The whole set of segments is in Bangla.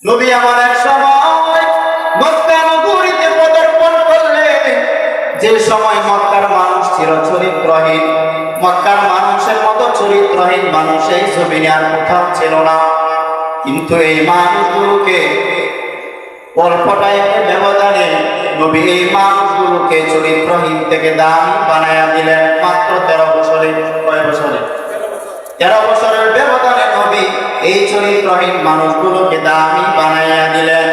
নবী আমার এক সময় মক্কা নগরীতে পদার্পণ করলেন। যে সময় মক্কার মানুষ ছিল চরিত্রহীন, মক্কার মানুষের মতো চরিত্রহীন মানুষ এই জমিনে আর কোথাও ছিল না। কিন্তু এই মানুষগুলোকে অল্প টাইমের ব্যবধানে নবী এই মানুষগুলোকে চরিত্রহীন থেকে দামি বানায়া দিলেন। মাত্র 13 বছরে। কয় বছরে? 13 বছরের ব্যবধানে নবী এই চরিত্রহীন মানুষগুলোকে দামি বানায়া দিলেন।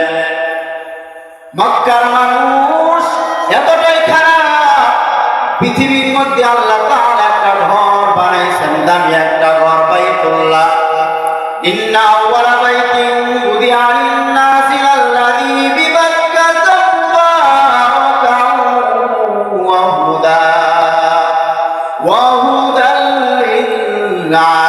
মক্কার মানুষ এতটাই খারাপ, পৃথিবীর মধ্যে আল্লাহ তাআলা একটা ঘর বানাইছেন, দামি একটা ঘর, বাইতুল্লাহ। ইন্না আউওয়ালা বাইতিন উযিআ লিন-নাসি আল্লাযী বিবাক্কাতা মুবারাকান ওয়া হুদাল লিল-আলামীন।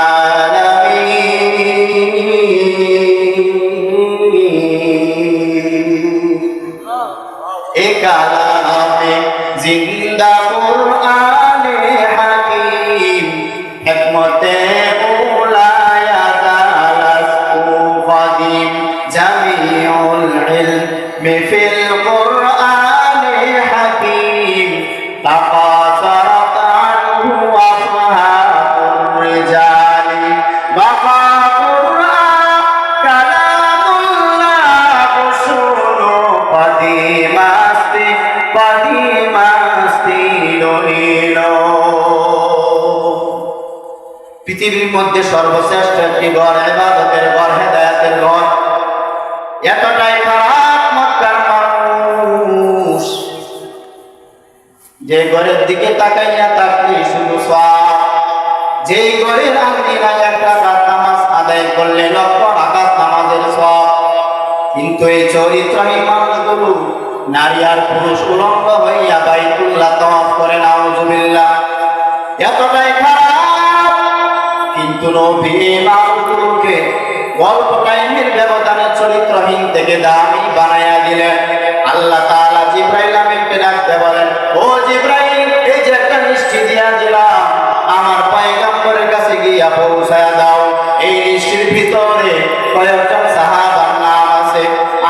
এ কালামে জিন্দা কুরআনে হাকীম, হিকমতে উলায়া তালাসু কাদিম, জামিউল ইলমি ফিল কুরআনে হাকীম, তাকাসারাত আনহু আফহামুর রিজালি, বাকা কুরআন কালামুল্লাহ শুনো কদিমাস্তি কদিমাস্তি লইলো। পৃথিবীর মধ্যে সর্বশ্রেষ্ঠ একটি ঘর, ইবাদতের ঘর, হেদায়েতের ঘর। এতটাই খারাপ মক্কার মানুষ, যে ঘরের দিকে তাকাইয়া থাকলে শুধু সওয়াব। যেই ঘরের আঙ্গিনায় একটা রাকাত নামাজ আদায় করলে লক্ষ রাকাত নামাজের সওয়াব। কিন্তু এই চরিত্রহীন মানুষগুলো নারী আর পুরুষ উলঙ্গ হইয়া বাইতুল্লাহ তাওয়াফ করে, নাউজুবিল্লাহ। এতটাই খারাপ, কিন্তু নবী এই মানুষগুলোকে অল্প টাইমের ব্যবধানে চরিত্রহীন থেকে দামি বানায়া দিলেন। আল্লাহ তাআলা জিবরাইল আমিনকে ডাকতে বলেন, ও জিবরাইল, এই যে একটা মিষ্টি দিয়া দিলাম, আমার পয়গম্বরের কাছে গিয়া পৌঁছায়া দাও। এই মিষ্টির ভিতরে কয়েকজন সাহাবার নাম আছে,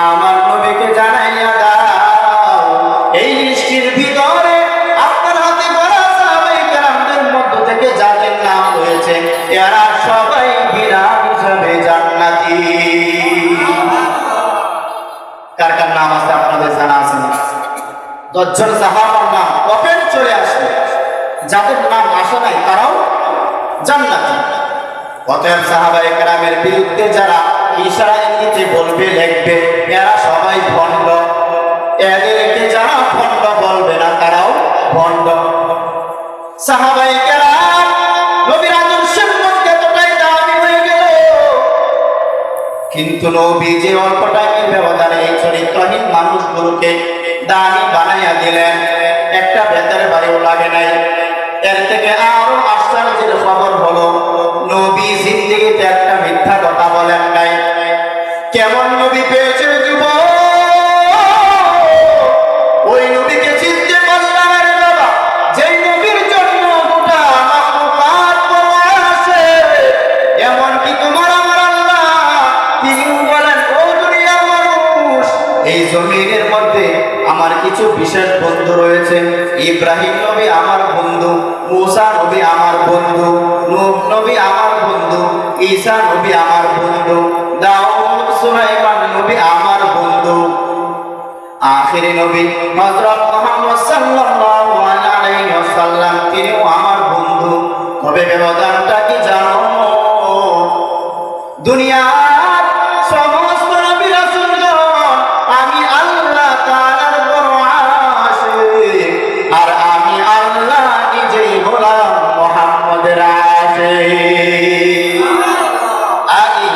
আমার নবীকে জানাইয়া দাও। এই মিষ্টির ভিতরে আপনার হাতে গড়া সাহাবায়ে কেরামদের মধ্য থেকে যাদের নাম রয়েছে, এরা সবাই বিরাট হিসাবে জান্নাতি। কার কার নাম আছে আপনাদের জানা আছে না? 10 জন সাহাবার নাম ওপেন চলে আসে, যাদের নাম আসে নাই তারাও জান্নাতি। অতএব সাহাবায়ে কেরামের বিরুদ্ধে যারা ইশারা ইঙ্গিতে বলবে, লিখবে, এরা সবাই ভণ্ড। এদেরকে যারা ভণ্ড বলবে না, তারাও ভণ্ড। সাহাবায়ে কেরাম নবীর আদর্শের মধ্যে এতটাই দামি হয়ে গেল, কিন্তু নবী যে অল্প টাইমের ব্যবধানে এই চরিত্রহীন মানুষগুলোকে দামি বানাইয়া দিলেন, একটা বেতের বাড়িও লাগে নাই। এর থেকে আরো আশ্চর্যের খবর হলো, নবী জিন্দেগিতে একটা মিথ্যা কথা বলেন নাই। কেমন নবী পেয়েছে যুবক? ওই নবীকে চিনতে পারলাম রে বাবা, যেই নবীর জন্য গোটা মাখলুকাত বলে আসে। এমনকি তোমার আমার আল্লাহ, তিনিও বলেন, ও দুনিয়ার মানুষ, এই জমিনের মধ্যে আমার কিছু বিশেষ বন্ধু রয়েছে। ইব্রাহিম নবী আমার বন্ধু, মুসা নবী আমার বন্ধু, নূহ নবী আমার বন্ধু, ঈসা নবী আমার বন্ধু, দাউদ সুলাইমান নবী আমার বন্ধু, আখিরি নবী হযরত মুহাম্মদ সাল্লাল্লাহু আলাইহি ওয়াসাল্লাম তিনিও আমার বন্ধু। তবে ব্যবধানটা কি জানো? দুনিয়ার সমস্ত নবী রাসূলগণ আমি আল্লাহ তাআলার বড় আশিক, আর আমি আল্লাহ নিজেই হলাম মুহাম্মদের আশিক।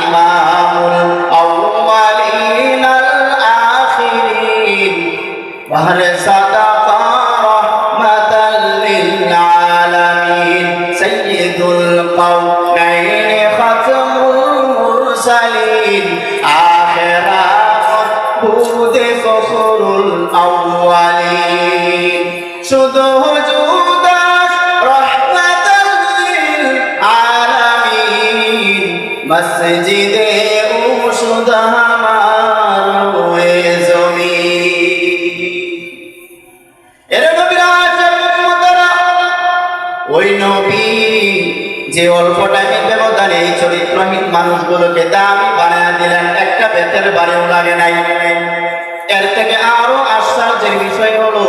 ইমামুল আউওয়ালিন আল আখিরিন ওয়াহর সাদাকা রাহমাতাল লিল আলামিন, সাইয়্যিদুল কাওনাইন খাতামুল মুরসালিন। এই অল্প টাইমের ব্যবধানে এই চরিত্রহীন মানুষগুলোকে দামি বানায় দিলেন, একটা বেতের বাড়িও লাগে নাই। এর থেকে আরো আশ্চর্যের বিষয় হলো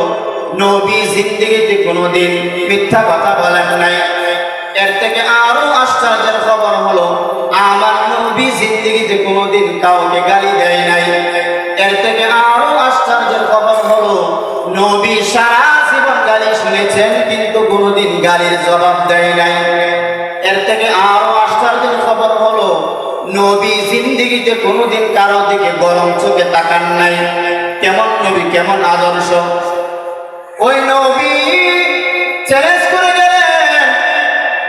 নবী জিন্দেগিতে কোনোদিন মিথ্যা কথা বলেন নাই। এর থেকে আরো আশ্চর্যের খবর হলো আমার নবী জিন্দেগিতে কোনোদিন কাউকে গালি দেয় নাই। এর থেকে আরো আশ্চর্যের খবর হলো নবী সারা জীবন গালি শুনেছেন কিন্তু কোনোদিন গালির জবাব দেয় নাই। এর থেকে আরো আশ্চর্যের খবর হলো নবী জিন্দেগিতে কোনোদিন কারো দিকে গরম চোখে তাকান নাই। কেমন নবী, কেমন আদর্শ! ওই নবী চ্যালেঞ্জ করে গেলেন,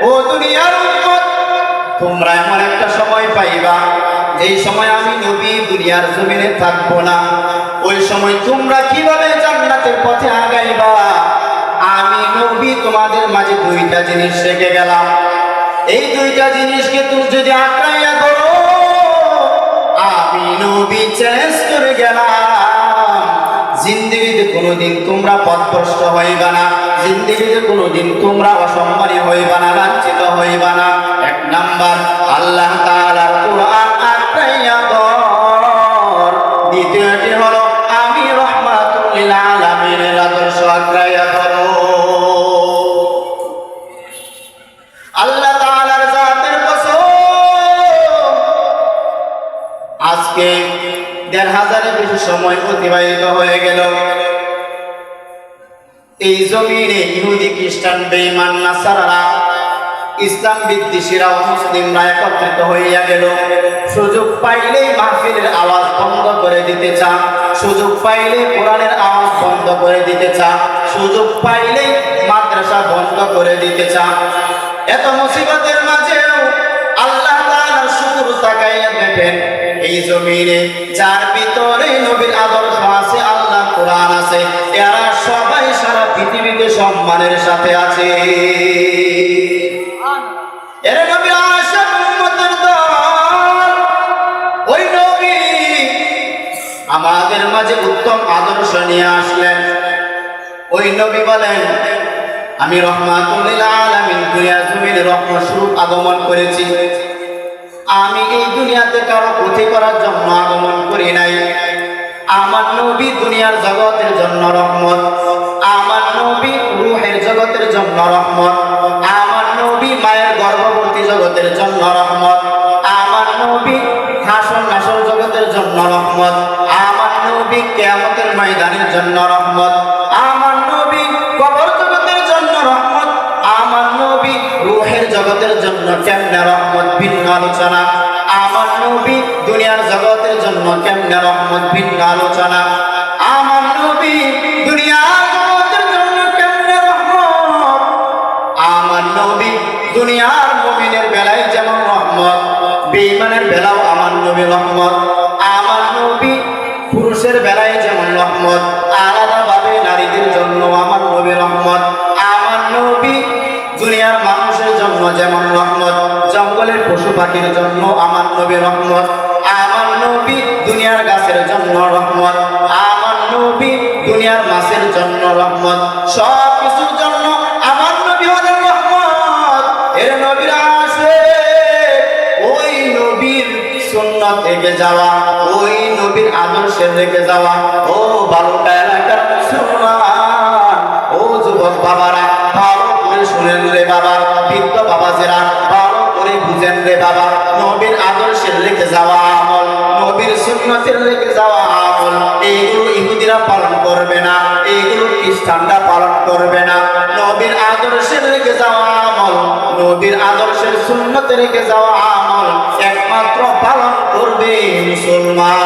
ও দুনিয়ার উম্মত, তোমরা এমন একটা সময় পাইবা এই সময় আমি নবী দুনিয়ার জমিনে থাকবো না। ওই সময় তোমরা কিভাবে জান্নাতের পথে আগাইবা? আমি নবী তোমাদের মাঝে দুইটা জিনিস রেখে গেলাম। এই দুইটা জিনিসকে তুমি যদি আঁকড়াইয়া ধরো, আমি নবী চ্যালেঞ্জ করে গেলাম, জিন্দেগিতে কোনোদিন তোমরা পথভ্রষ্ট হইবা না, জিন্দেগিতে কোনোদিন তোমরা অসম্মানী হইবা না, লাঞ্ছিত হইবা না। এক নাম্বার, আল্লাহ তাআলার কোরআন আঁকড়াইয়া ধর। দ্বিতীয়টি হলো আমি রহমাতুল লিল আলামিনের আদর্শ আঁকড়াইয়া ধরো। আল্লাহ তাআলার জাতের কসম, আজকে ১৫০০-এর বেশি সময় অতিবাহিত হয়ে গেল। এই জমিনে ইহুদি, খ্রিস্টান, বেঈমান, নাসারারা, ইসলাম বিদ্বেষীরা ও মুসলিমরা একত্রিত হইয়া গেল। সুযোগ পাইলেই মাহফিলের আওয়াজ বন্ধ করে দিতে চান, সুযোগ পাইলে কোরআনের আওয়াজ বন্ধ করে দিতে চান, সুযোগ পাইলে মাদ্রাসা বন্ধ করে দিতে চান। এত মুসিবতের মাঝেও আল্লাহ তাআলার শুকর তাকাইয়া দেখেন, এই জমিনে যার ভিতরে নবীর আদর্শ আছে, আল্লাহ কোরআন আছে, এরা সবাই সারা পৃথিবীতে সম্মানের সাথে আছে। এরা নবীর আশিক উম্মতের দল। ওই নবী আমাদের মাঝে উত্তম আদর্শ নিয়ে আসলেন। ওই নবী বলেন, আমি রহমাতুল লিল আলামিন, দুনিয়ার জমিনে রহমত স্বরূপ আগমন করেছি। আমি এই দুনিয়াতে কারো ক্ষতি করার জন্য আগমন করি নাই। আমার নবী দুনিয়ার জগতের জন্য রহমত, আমার নবী রূহের জগতের জন্য রহমত, আমার নবী মায়ের গর্ভবতী জগতের জন্য রহমত, আমার নবী হাসর নাসর জগতের জন্য রহমত, আমার নবী কিয়ামতের ময়দানের জন্য রহমত, আমার নবী কবর জগতের জন্য রহমত, আমার নবী রূহের জগতের জন্য কেমনে রহমত, ভিন্ন আলোচনা। আমার নবী দুনিয়ার জগতের জন্য কেমনে রহমত, ভিন্ন আলোচনা। আমার নবী দুনিয়ার জগতের জন্য কেমনে রহমত। আমার নবী দুনিয়ার মুমিনের বেলায় যেমন রহমত, বেঈমানের বেলাও আমার নবী রহমত। আমার নবী পুরুষের বেলায় যেমন রহমত, আলাদাভাবে নারীদের জন্য আমার নবী রহমত। আমার নবী দুনিয়ার মানুষের জন্য যেমন রহমত, জঙ্গলের পশু পাখির জন্য আমার নবী রহমত। আমার নবী দুনিয়ার গাছের জন্য রহমত, আমার নবী দুনিয়ার মাছের জন্য রহমত। সব কিছুর জন্য আমার নবী হলেন রহমত। এর নবীরা আসে ওই নবীর সুন্নাত থেকে যাওয়া, ওই নবীর আদর্শের রেখে যাওয়া। ও বালুকা এলাকার মুসলমান, ও যুবক বাবারা, ভালো করে শুনেন রে বাবা, বৃদ্ধ বাবাজেরা ভালো করে বুঝেন রে বাবা। নবীর আদর্শের রেখে যাওয়া আমল, নবীর সুন্নতের রেখে যাওয়া আমল, এইগুলো ইহুদিরা পালন করবে না, এইগুলো খ্রিস্টানরা পালন করবে না। নবীর আদর্শের রেখে যাওয়া আমল, নবীর আদর্শের সুন্নতে রেখে যাওয়া আমল একমাত্র পালন করবে মুসলমান।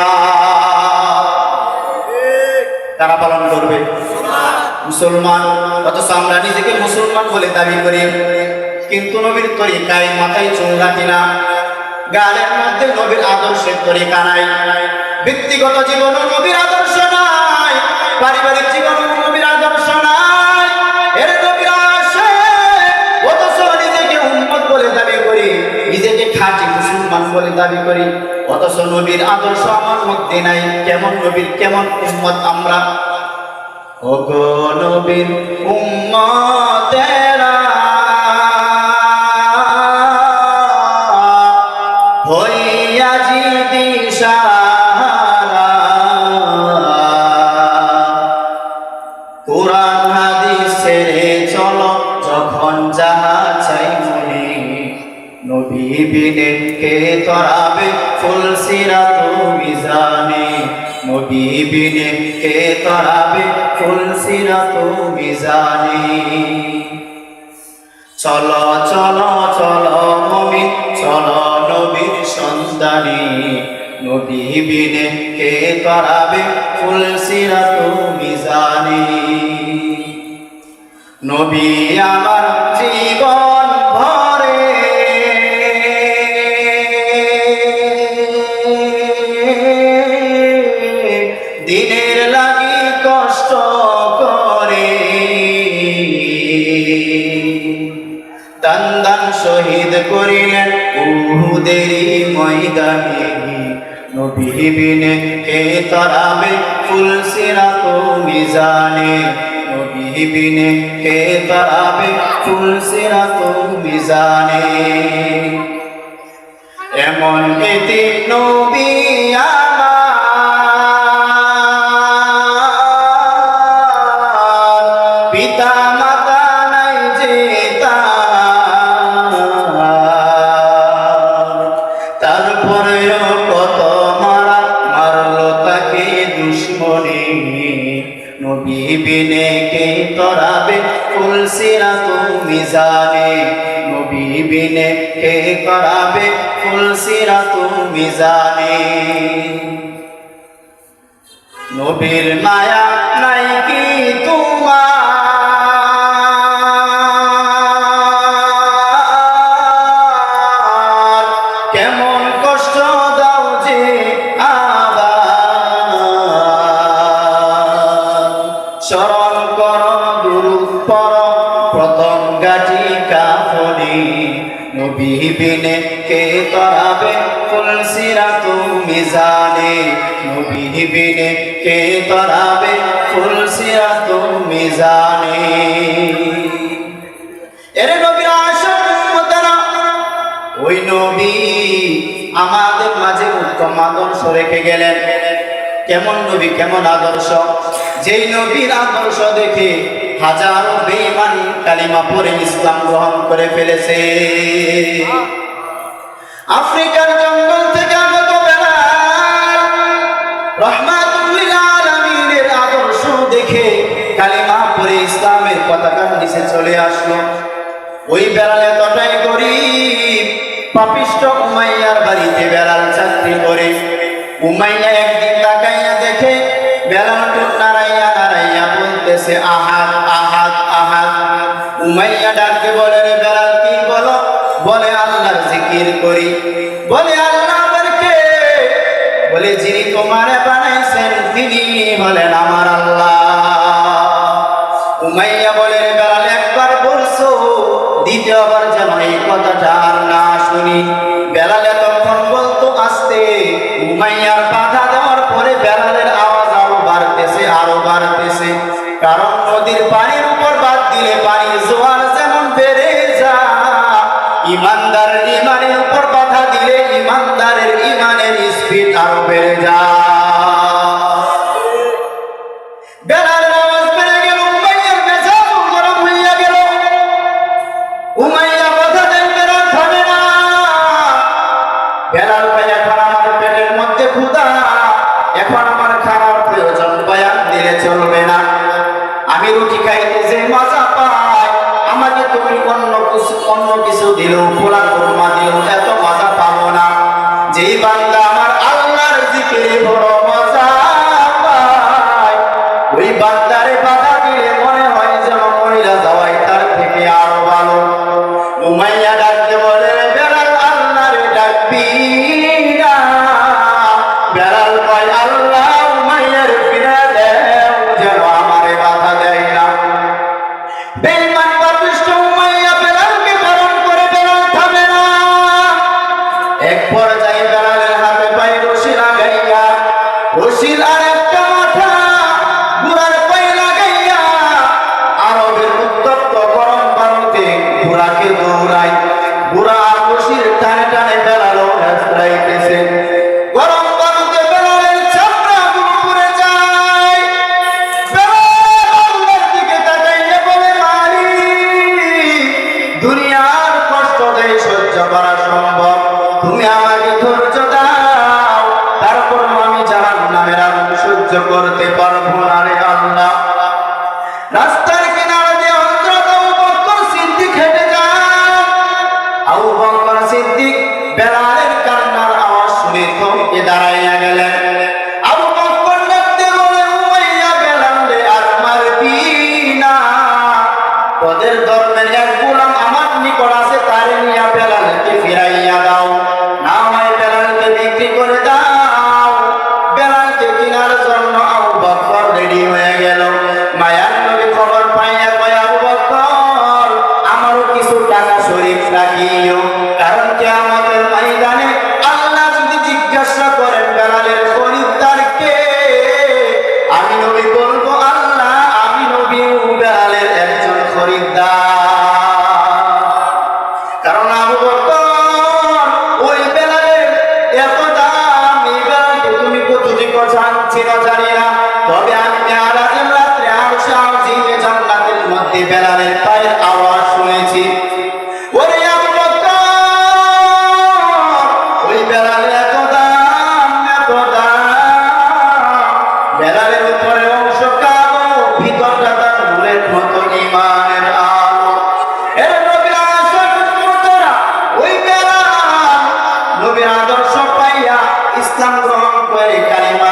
তারা পালন করবে মুসলমান। অথচ আমরা নিজেকে মুসলমান বলে দাবি করি, কিন্তু নবীর তরিকায় মাথায় চুল রাখি না, গালের মধ্যে নবীর আদর্শের তরিকা নাই, ব্যক্তিগত জীবনও নবীর আদর্শ নাই, পারিবারিক জীবনও নবীর আদর্শ নাই। এর নবীর আসে, অথচ নিজেকে উম্মত বলে দাবি করি, নিজেকে খাঁটি মুসলমান বলে দাবি করি, অথচ নবীর আদর্শ আমার মধ্যে নাই। কেমন নবীর, কেমন উম্মত আমরা? ওগো নবীর উম্মতেরা নবী বিনে কে তরাবে ফুলসিরাত মিজানে। চলো চলো চলো মুমিন চলো নবীর সন্ধানে, নবী বিনে কে তরাবে ফুলসিরাত মিজানে। নবী আমার জীবন ভরে দিনের লাগি কষ্ট করে, দান দান শহীদ করিলেন উহুদের ময়দানে। নবী বিনে কে তরাবে ফুলসিরাত মিজানে, নবী বিনে কে তরাবে ফুলসিরাত মিজানে। এমন এতিম নবী আমার, পিতা মাতা নাই যে তারপরেও কত মারা মারলো তাকে দুশ্মনে। নবী বিনে কে তরাবে ফুলসিরাত মিজানে, নবী বিনে কে তরাবে ফুলসিরাত মিজানে। নবীর মায়া নাই কি তোমার, কেমন কষ্ট দাও যে আবার। স্মরণ কর দুরূদ পড় প্রথম গাটি কাফনে, নবী বিনে কে তরাবে ফুলসিরাত মিজানে, নবী বিনে কে তরাবে ফুলসিরাত মিজানে। এরে নবীর আশিক উম্মতেরা, ওই নবী আমাদের মাঝে উত্তম আদর্শ রেখে গেলেন। কেমন নবী, কেমন আদর্শ! যেই নবীর আদর্শ দেখে হাজারো বেঈমান কালিমা পড়ে ইসলাম গ্রহণ করে ফেলেছে। আফ্রিকার জঙ্গল থেকে আগত বেলাল রাহমাতুল লিল আলামিনের আদর্শ দেখে কালিমা পড়ে ইসলামের পতাকার নিচে চলে আসলো। ওই বেলাল এতটাই গরীব, পাপিষ্ঠ উমাইয়ার বাড়িতে বেলাল চাকরি করে। উমাইয়া একদিন তাকাইয়া দেখে বেলাল ঠোঁট নাড়াইয়া নাড়াইয়া বলতেছে আহাদ আহাদ আহাদ। উমাইয়া ডাকতে বলে, রে বেলাল কি বলো? বলে আল্লাহর জিকির করি। বলে আল্লাহ আবার কে? বলে যিনি তোমারে বানাইছেন তিনি হলেন আমার আল্লাহ। উমাইয়া বলে, রে বেলাল একবার বলছো, দ্বিতীয়বার যেন এই কথাটা আর না শুনি। বেলাল এতক্ষণ বলতো আস্তে। উমাইয়ার বাধা দেওয়ার পরে বেলালের আওয়াজ আরো বাড়তেছে আরো বাড়তেছে। কারণ নদীর পানির উপর বাদ দিলে পানির জোয়ার যেমন বেড়ে যায়, ইমানদারের ইমানের উপর বাধা দিলে ইমানদারের ইমানের স্পিড আরো বেড়ে যায়। বেলালের আওয়াজ বেড়ে গেল, উমাইয়ার মেজাজ গরম হইয়া গেল। উমাইয়া বাধা দেন, বেলাল থামে না। বেলাল ভাই, এখন আমার পেটের মধ্যে ক্ষুধা, এখন আমার খাওয়ার প্রয়োজন, বয়ান দিলে চলবে না। আমি রুটি খাইতে যে মজা পাই, আমাকে তুমি অন্য কিছু দিলেও পোলা কোরমা দিলেও এত মজা পাবো না। যেই বান্দা আমার আল্লাহর জিকিরে বড় মজা পায়, ওই বান্দারে বাধা দিলে মনে হয় যেন মহিলা যাওয়াই তার থেকে আরো ভালো। উমাইয়া ডাকতে বলে, বেলাল আল্লাহরে ডাকবি না। বেলাল কয়, আল্লাহ উমাইয়ার ফিরে দেও যেন আমারে বাধা দেয় না। বেঈমান পাপিষ্ঠ উমাইয়া বেলালকে বরণ করে, বেলাল থামে না। এক পর্যায়ে বেলালের হাতে পায়ে রশি লাগাইয়া, রশির আরেকটা মাথা ঘোড়ার পায়ে লাগাইয়া আরবের উত্তপ্ত গরম বালুতে ঘোড়াকে দৌড়ায়। ঘোড়া রশির টানে টানে বেলালও হেঁচড়াইতেছে। গরম বালুতে বেলালের চামড়া পুড়ে যায়। বেলাল আল্লাহর দিকে তাকাইয়া বলে, মালিক, দুনিয়ার কষ্ট দেয় সহ্য করা সম্ভব, তুমি আমাকে ধৈর্য দাও, তারপর আমি জাহান্নামের আগুন করতে পারবো না রে আল্লাহ। রাস্তার কিনারে দিয়ে হযরত আবু বকর সিদ্দিক হেঁটে যায়। আবু বকর সিদ্দিক বেলালের কান্নার আওয়াজ শুনে থমকে দাঁড়াইয়া গেলেন। আবু বকর ডাকতে বলে, উমাইয়া বেলাল রে আর মারবি না, তোদের ধর্মের এক গোলাম আমার নিকট আছে, তারে নিয়ে বেলালকে ফিরাইয়া দাও, না হয় বেলালকে বিক্রি করে দাও। বেলালকে কেনার জন্য আবু বকর রেডি হয়ে গেল। মায়ার নবী খবর পাইয়া কয়, আবু বকর আমারও কিছু টাকা শরীফ রাখিও, কারণ কিয়ামতের ময়দানে আল্লাহ যদি জিজ্ঞাসা করেন বেলালের খরিদ্দার কে, আমি নবী বলবো আল্লাহ, আমি নবী বেলালের একজন খরিদ্দার। কারণ আবু বকর ওই বেলালের এত দাম, এই বেলালকে তুমি কতটি কথা ছিল জানি না, তবে আমি মেরাজের রাত্রে আরশে আজিমে জান্নাতের মধ্যে বেলালের পায়ের আওয়াজ শুনেছি। ওরে আবু বকর, ওই বেলালের এত দাম, এত দাম, বেলালের উপরে অংশ কালো, ভিতরটা তার নূরের মতো ঈমানের আলো। এর নবীর আশিক উম্মতেরা, ওই বেলাল নবীর আদর্শ পাইয়া ইসলাম গ্রহণ করে, কালিমা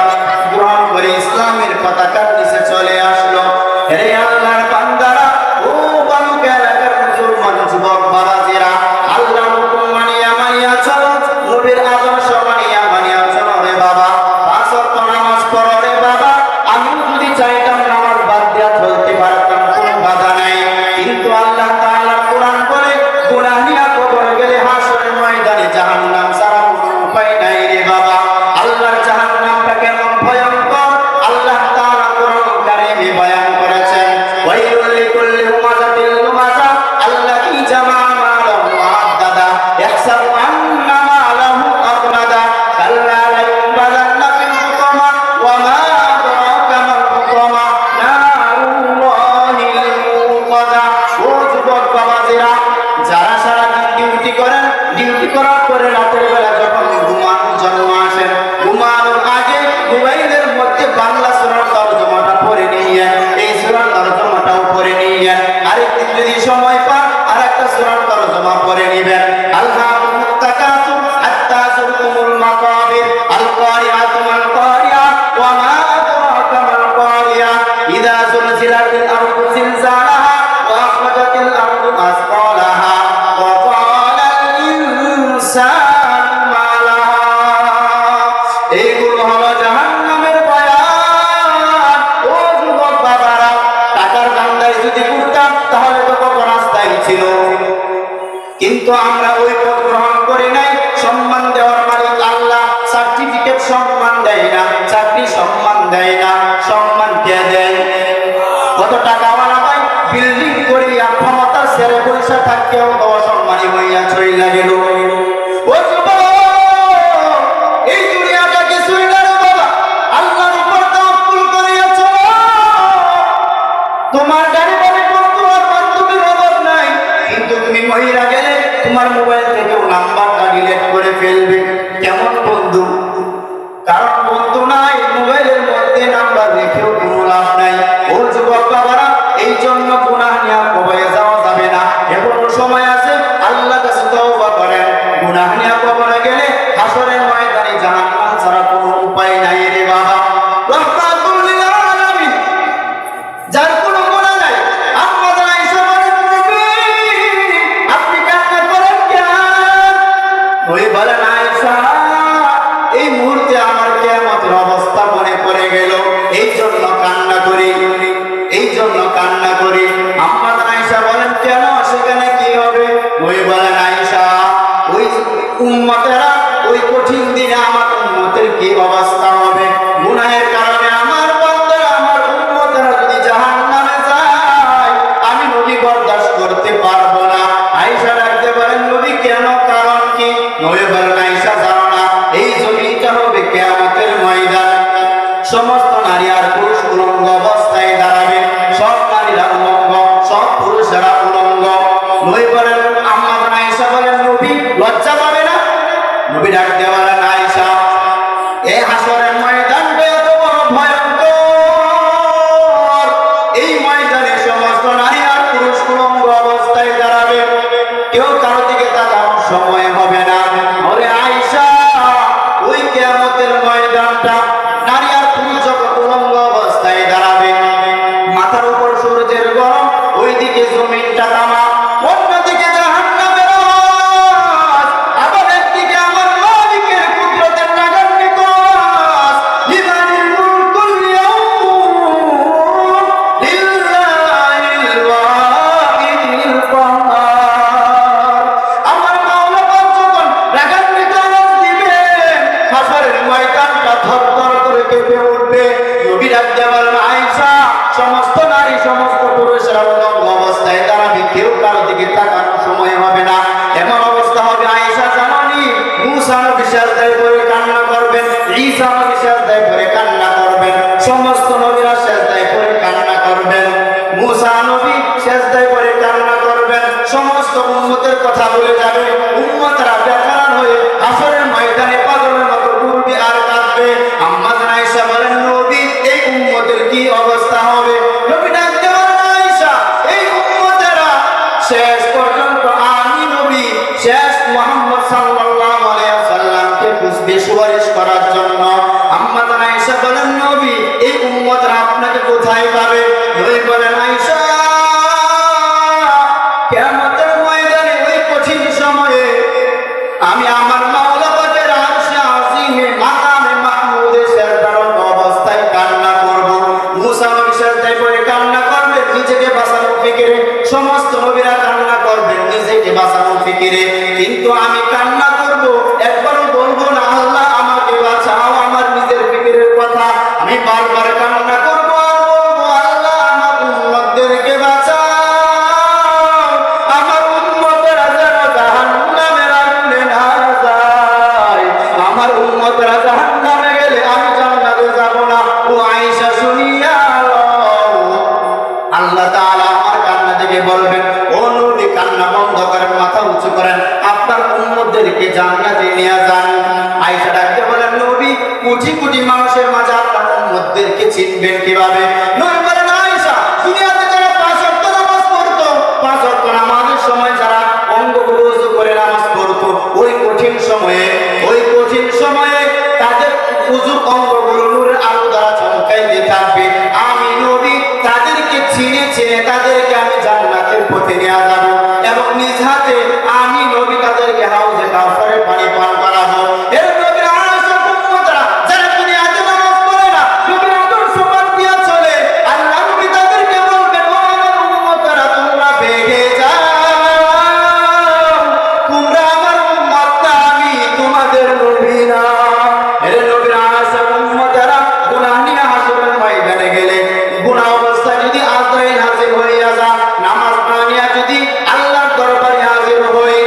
গ্রহণ করে ইসলামের পতাকার নিচে চলে আসলো। হে আল্লাহর বান্দারা, ও বালুকা এলাকার মুসলমান যুবক বাবাজিরা, আল্লাহর হুকুম মানিয়া চলো, নবীর আদর্শ মানিয়া চলো রে বাবা। 5 ওয়াক্ত নামাজ পড়ো রে বাবা। আমি যদি চাইতাম নামাজ বাদ দিয়া চলতে পারতাম, কোনো বাধা নাই, কিন্তু আল্লাহ তাআলা কোরআন বলে গুনাহ নিয়ে কবরে গেলে হাসরের ময়দানে জাহান্নাম ছাড়া কোনো উপায় নাই রে বাবা। আল্লাহর জাহান্নামটা কেমন ভয়ঙ্কর আল্লাহ তাআলা কোরআন কারীমে বয়ান করেছেন। ওয়াইলুল লিকুল্লি হুমাযাতিল লুমাযা আল্লাযী জামা মালাহু ওয়া'আদ্দাদা ইয়াহসাবু আন্না মালাহু আখলাদা কাল্লা লায়ুনবাযান্না ফিল হুতামা ওয়া মা আদরাকা মাল হুতামা নারুল্লাহিল মুকাদা। ও যুবক বাবাজিরা, যারা সারাদিন ডিউটি করেন, ডিউটি করার পরে রাতের বেলা যখন ঘুমানোর জন্য আসেন, ঘুমানোর আগে মোবাইলের মধ্যে বাংলা সূরার তরজমাটা পড়ে নিয়েন, এই সূরার তরজমাটাও পড়ে নিয়েন। আরেকদিন যদি সময় পান আরেকটা সূরার তরজমা পড়ে নেবেন। আলহাকুমুত তাকাসুর হাত্তা যুরতুমুল মাকাবির আল কারিআতু মাল কারিআ ওয়া মা আদরাকা মাল কারিআ ইযা যুলজিলাতিল আরদু জিলজালাহা ওয়া আখরাজাতিল আরদু আসকালাহা ওয়া ক্বালাল ইনসানু মা লাহা। এইগুলো হলো জাহান্নামের বয়ান। ও যুবক বাবারা, টাকার ধান্দায় যদি করতাম তাহলে তো কত রাস্তায় ছিল, কিন্তু আমরা ওই পথ গ্রহণ করি নাই। সম্মান দেওয়ার মালিক আল্লাহ। সার্টিফিকেট সম্মান দেয় না, চাকরি সম্মান দেয় না, সম্মান কে দেয়? কত টাকাওয়ালা ভাই বিল্ডিং করিয়া ক্ষমতা ছেড়ে পয়সা থাকতেও অসম্মানী হইয়া চইলা গেল। ও যুবক, এই দুনিয়াটা কিছুই না রে বাবা, আল্লাহর উপর তাওয়াক্কুল করিয়া চলো। তোমার গাড়ি বাড়ি বন্ধু আর বান্ধবীর অভাব নাই, কিন্তু তুমি মহিলা গেলে তোমার মোবাইল থেকেও নাম্বারটা ডিলিট করে ফেলবে। কেমন বন্ধু? কারণ বন্ধু নাই, মোবাইলের মধ্যে নাম্বার রেখেও কোনো লাভ নাই। ও যুবক বাবারা, এই জন্য গুনাহ নিয়ে কবরে যাওয়া যাবে না, এখনো সময় আছে। আল্লাহর কাছে তওবা করেন। গুনাহ নিয়ে কবরে গেলে হাসরের ময়দানে জাহান্নাম ছাড়া কোনো উপায় নাই রে বাবা। রাহমাতুল লিল আলামিন, যার কোনো গুনাহ নাই, আম্মা আয়েশা বলেন, নবী আপনি কান্না করেন কেন? ওই বলেন, আয়েশা এই মুহূর্তে আমার কিয়ামতের অবস্থা মনে পড়ে গেল, এই জন্য কান্না করি, এই জন্য কান্না করি। আম্মা আয়েশা বলেন, কেন, সেখানে কি হবে? ওই বলেন, আয়েশা ওই উম্মতেরা ওই কঠিন দিনে আমার উম্মতের কি অবস্থা হবে? গুনাহের কারণে আমার বান্দারা, আমার উম্মতেরা যদি জাহান্নামে যায়, আমি নবী বরদাস্ত করতে পারবো না। আয়েশা ডাকতে বলেন, নবী কেন, কারণ কি? নবী বলেন, আয়েশা জানো না, এই জমিনটা হবে কিয়ামতের ময়দান। সমস্ত নারী আর পুরুষ উলঙ্গ অবস্থায় দাঁড়াবে, সব নারীরা উলঙ্গ, সব পুরুষেরা উলঙ্গ। নবী বলেন, আম্মা আয়েশা বলেন, নবী লজ্জা পাবে না? নবী ডাকতে বলেন, আয়েশা এই হাসরের ময়দানটা এত বড় ভয়ঙ্কর থরথর করে কেঁপে উঠবে। নবী ডাকতে বলেন, আয়েশা, সমস্ত নারী সমস্ত পুরুষেরা উলঙ্গ অবস্থায় দাঁড়াবে, কেউ কারো দিকে তাকানোর সময় হবে না। এমন অবস্থা হবে, আয়েশা জানেনি মুসা নবী সিজদায় পড়ে কান্না করবেন, ঈসা নবী সিজদায় পড়ে কান্না করবেন, সমস্ত নবীরা সিজদায় পড়ে কান্না করবেন, মুসা নবী সিজদায় পড়ে কান্না করবেন, সমস্ত উম্মতের কথা বলে যাবে। উম্মতরা বেকারান হয়ে হাসরের ময়দানে পাগলের মতো ঘুরবে আর কাঁদবে। আম্মা জান আয়েশা বলেন, নবী এই উম্মতের কি অবস্থা হবে? নবী ডাকতে বলেন, আয়েশা, এই উম্মতেরা শেষ পর্যন্ত আমি নবী শেষ মুহাম্মদ সাল্লাল্লাহু আলাইহি ওয়াসাল্লামকে খুঁজবে সুপারিশ করার জন্য। আম্মা জান আয়েশা বলেন, নবী এই উম্মতরা আপনাকে কোথায় পাবে? নবী বলেন, আয়েশা, কিয়ামতের ময়দানে ওই কঠিন সময়ে আমি আমার মাওলা পাকের আরশে আজিমে মাকামে মাহমুদে সিজদারত অবস্থায় কান্না করব। মুসা নবী সিজদায় পড়ে কান্না করবেন নিজেকে বাঁচানোর ফিকিরে, সমস্ত নবীরা কান্না করবেন নিজেকে বাঁচানোর ফিকিরে, কিন্তু আমি কান্না করব, একবারও বলবো না আল্লাহ আমাকে বাঁচাও আমার নিজের ফিকিরের কথা। আমি বারবার কান্না করব আর বলবো, আল্লাহ আমার উম্মতদেরকে বাঁচাও, আমার উম্মতরা যেন জাহান্নামের আগুনে না যায়, আমার উম্মতরা জাহান্নামে গেলে আমি জান্নাতে যাব না। ও আয়েশা শুনিয়া আল্লাহ তাআলা আমার কান্না দেখে বলবেন, ও নবী কান্না বন্ধ করেন, মাথা উঁচু করেন, আপনার উম্মতদেরকে জান্নাতে নিয়ে যান। আয়েশা ডাকতে বলেন, নবী কোটি কোটি মানুষের মাঝে আপনার উম্মতদেরকে চিনবেন কিভাবে? নবী বলেন, আয়েশা, দুনিয়াতে যারা 5 ওয়াক্ত নামাজ পড়তো, 5 ওয়াক্ত নামাজের সময় যারা অঙ্গগুলো উযু করে নামাজ পড়তো, ওই কঠিন সময়ে তাদের উযুর অঙ্গগুলো নূরের আলো দ্বারা চমকাইতে থাকবে। আমি নবী তাদেরকে চিনে তাদেরকে আমি জান্নাতের পথে নিয়ে যাব এবং নিজ হাতে আমি নবী তাদেরকে হাউজে কাউসারের পানি পান করাবো। এর নবীর আয়েশা উম্মতরা যারা দুনিয়াতে নামাজ পড়ে না, নবীর আদর্শ বাদ দিয়া চলে, আল্লাহ নবী তাদেরকে বলবেন, ও আমার উম্মতরা তোমরা বেগে যাও, তোমরা আমার উম্মত না, আমি তোমাদের নবী না। এর নবীর আয়েশা উম্মতরা গুনাহ নিয়ে হাসরের ময়দানে গেলে, গুনাহ অবস্থায় যদি আজরাইল হাজির হইয়া যায়, নামাজ না নিয়ে যদি আল্লাহর দরবারে হাজির হই,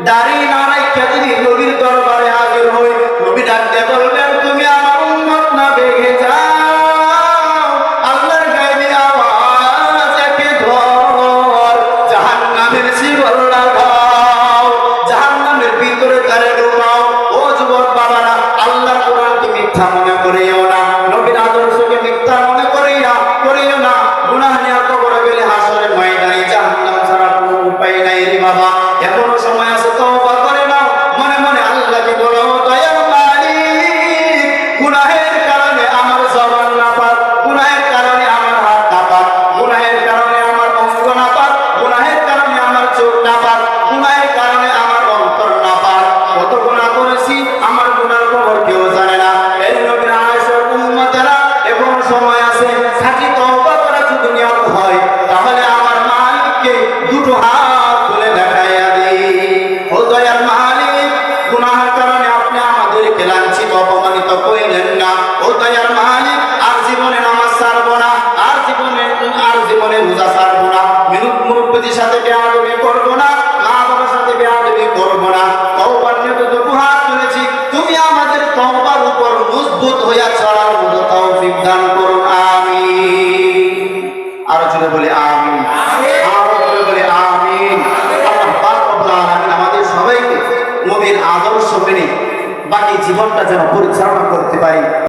দাড়ি না রাখা যদি নবীর দরবারে হাজির হই, নবী ডাকতে বলবেন, তুমি আমার উম্মত না, বেগে যাও, আল্লাহর গায়বী আওয়াজ একে ধর, জাহান্নামের শিকল লাগাও, জাহান্নামের ভিতরে তারে ঢুকাও। ও যুবক বাবারা, আল্লাহর কোরআনকে মিথ্যা মনে করিও না, নবীর আদর্শকে মিথ্যা মনে করিও না। গুনাহ নিয়ে কবরে গেলে হাসরের ময়দানে জাহান্নাম ছাড়া কোনো উপায় নাই রে বাবা। এখনো সময় আছে, তওবা করে নাও, মনে মনে আল্লাহকে বলো, দয়ার মালিক, গুনাহের কারণে আমার জবান নাপাক, গুনাহের কারণে আমার হাত নাপাক, গুনাহের কারণে আমার অঙ্গ নাপাক, গুনাহের কারণে আমার চোখ নাপাক, গুনাহের কারণে আমার অন্তর নাপাক, কত গুনাহ করেছি আমার গুনার খবর কেউ জানে না। এই নবীর আয়েশার উম্মতেরা এখনো সময় আছে, খাঁটি তওবা করা যদি নিয়ত হয়, তাহলে আমার মালিককে দুটো হাত তুলে দেখাইয়া দিই। ও দয়ার মালিক, গুনাহের কারণে আপনি আমাদেরকে লাঞ্ছিত অপমানিত করিলেন না। ও দয়ার মালিক, আর জীবনে নামাজ ছাড়বো না, আর জীবনে রোজা ছাড়বো না, মুরব্বিদের সাথে বেয়াদবি করবো না, মা বাবার সাথে বেয়াদবি করবো না। তওবার নিয়তে দুটো হাত তুলেছি, তুমি আমাদের তওবার উপর মজবুত হইয়া চলার মতো তৌফিক দান করুন, আমিন। আরো জোরে বলি আমিন, আরো জোরে বলি আমিন। আল্লাহ পাক রব্বুল আলামিন আমাদের সবাইকে নবীর আদর্শ মেনে বাকি জীবনটা যেন পরিচালনা করতে পারি।